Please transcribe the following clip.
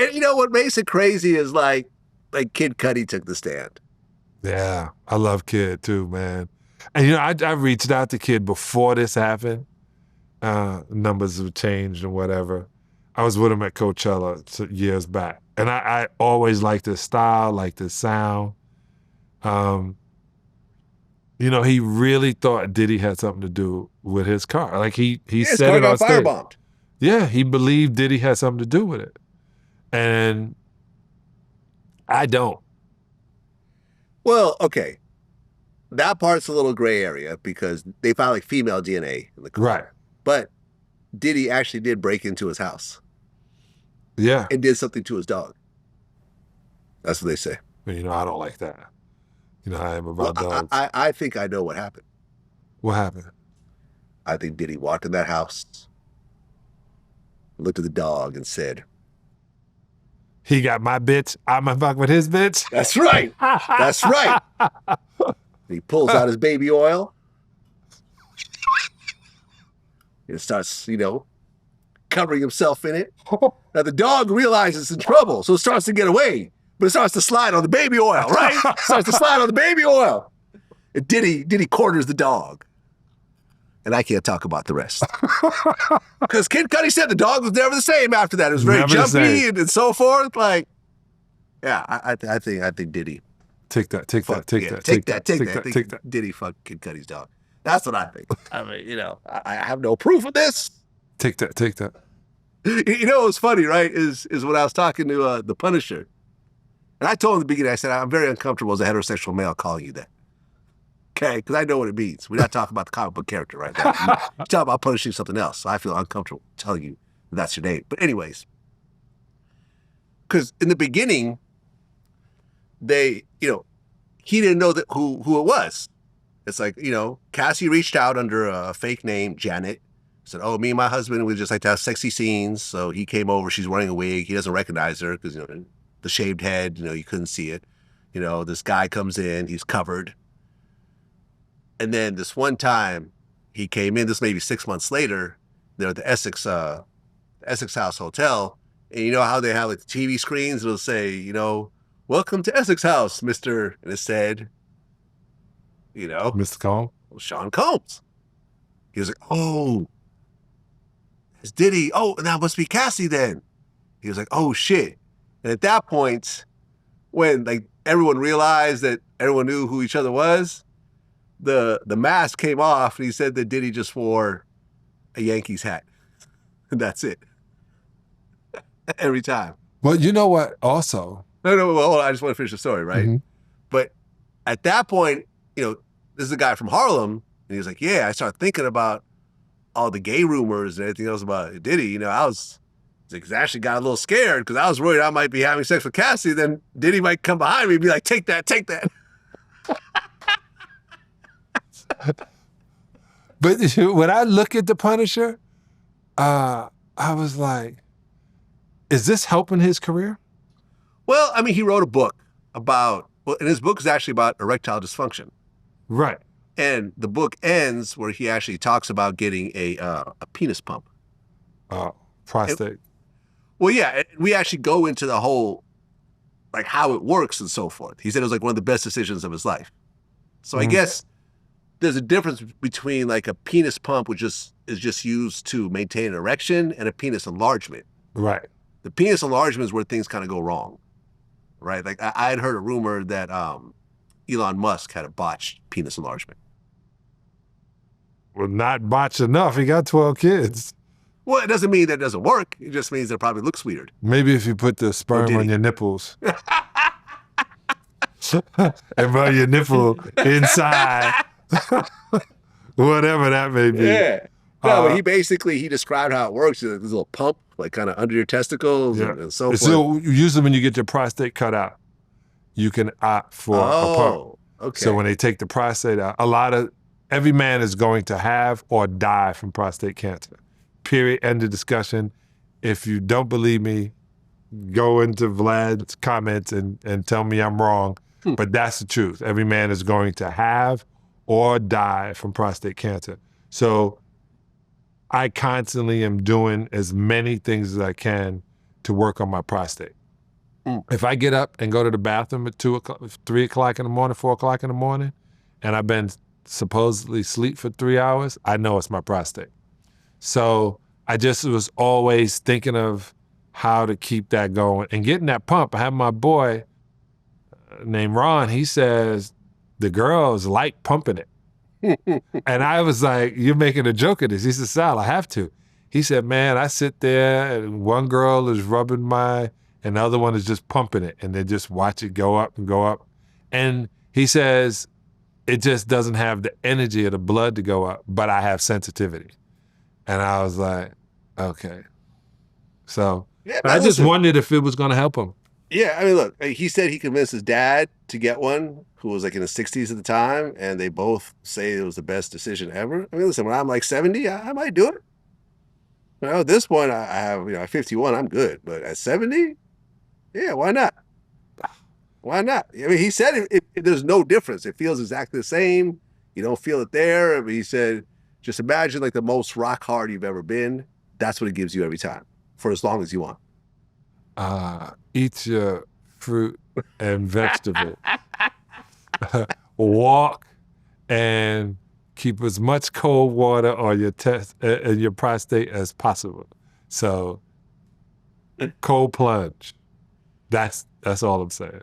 And you know what makes it crazy is like Kid Cudi took the stand. Yeah, I love Kid too, man. And you know, I reached out to Kid before this happened. Numbers have changed and whatever. I was with him at Coachella years back, and I always liked his style, liked his sound. You know, he really thought Diddy had something to do with his car. Like he Yeah, his said car it on got stage. firebombed. Yeah, he believed Diddy had something to do with it, and I don't. Well, okay. That part's a little gray area because they found like female DNA in the car. Right. But Diddy actually did break into his house Yeah. and did something to his dog. That's what they say. You know, I don't like that. You know, I am about dogs. I think I know what happened. What happened? I think Diddy walked in that house, looked at the dog and said, He got my bitch, I'ma fuck with his bitch. "That's right. That's right." He pulls out his baby oil. And starts, you know, covering himself in it. Now the dog realizes it's in trouble, so it starts to get away. But it starts to slide on the baby oil, right? Starts to slide on the baby oil. And Diddy corners the dog. And I can't talk about the rest. Because Kid Cudi said the dog was never the same after that. It was very jumpy and so forth. Like, yeah, I think Diddy. Take that. Take that. Diddy fuck Kid Cudi's dog. That's what I think. I mean, you know, I have no proof of this. Take that. You know what's funny, right? Is when I was talking to the Punisher, and I told him in the beginning, I said, I'm very uncomfortable as a heterosexual male calling you that. Okay? Because I know what it means. We're not talking about the comic book character right now. We're talking about punishing something else. So I feel uncomfortable telling you that's your name. But anyways, because in the beginning, they, you know, he didn't know that who it was. It's like, you know, Cassie reached out under a fake name, Janet. Said, oh, me and my husband, we just like to have sexy scenes. So he came over. She's wearing a wig. He doesn't recognize her because, you know, the shaved head, you know, you couldn't see it. You know, this guy comes in. He's covered. And then this one time he came in, this maybe 6 months later, they're at the Essex House Hotel. And you know how they have like the TV screens? It'll say, you know, welcome to Essex House, Mr. And it said, you know, Mr. Combs? Sean Combs. He was like, oh, it's Diddy. Oh, that must be Cassie then. He was like, oh shit. And at that point, when like everyone realized that everyone knew who each other was, the mask came off and he said that Diddy just wore a Yankees hat. And that's it. Every time. Well, you know what also? No, well, I just want to finish the story, right? Mm-hmm. But at that point, you know, this is a guy from Harlem, and he was like, yeah, I started thinking about all the gay rumors and everything else about Diddy. You know, I actually got a little scared because I was worried I might be having sex with Cassie, then Diddy might come behind me and be like, take that. But when I look at the Punisher, I was like, is this helping his career? Well, I mean, he wrote a book about, and his book is actually about erectile dysfunction. Right. And the book ends where he actually talks about getting a penis pump. Prostate. Well, yeah, we actually go into the whole, like how it works and so forth. He said it was like one of the best decisions of his life. So I guess there's a difference between like a penis pump, which is just used to maintain an erection, and a penis enlargement. Right. The penis enlargement is where things kind of go wrong, right? Like I had heard a rumor that Elon Musk had a botched penis enlargement. Well, not botched enough. He got 12 kids. Well, it doesn't mean that it doesn't work. It just means that it probably looks weird. Maybe if you put the sperm on your nipples. And run your nipple inside. Whatever that may be. Yeah. No, but he described how it works. There's this little pump, like kind of under your testicles and so forth. So usually when you get your prostate cut out, you can opt for a pump. Okay. So when they take the prostate out, every man is going to have or die from prostate cancer. Period. End of discussion. If you don't believe me, go into Vlad's comments and tell me I'm wrong. But that's the truth. Every man is going to have or die from prostate cancer. So I constantly am doing as many things as I can to work on my prostate. If I get up and go to the bathroom at 2 o'clock, 3 o'clock in the morning, 4 o'clock in the morning, and I've been supposedly asleep for 3 hours, I know it's my prostate. So I just was always thinking of how to keep that going and getting that pump. I have my boy named Ron. He says the girls like pumping it. And I was like, you're making a joke of this. He said, Sal, I have to. He said, man, I sit there and one girl is rubbing and the other one is just pumping it, and they just watch it go up and go up. And he says, it just doesn't have the energy of the blood to go up, but I have sensitivity. And I was like, okay. So Yeah, I just wondered if it was going to help him. Yeah, I mean, look, he said he convinced his dad to get one, who was like in the 60s at the time, and they both say it was the best decision ever. I mean, listen, when I'm like 70, I might do it. You know, at this point, I have, at 51, I'm good. But at 70, yeah, why not? Why not? I mean, he said there's no difference. It feels exactly the same. You don't feel it there. I mean, he said, just imagine like the most rock hard you've ever been. That's what it gives you every time, for as long as you want. Eat your fruit and vegetable. Walk and keep as much cold water on your your prostate as possible. So cold plunge. That's all I'm saying.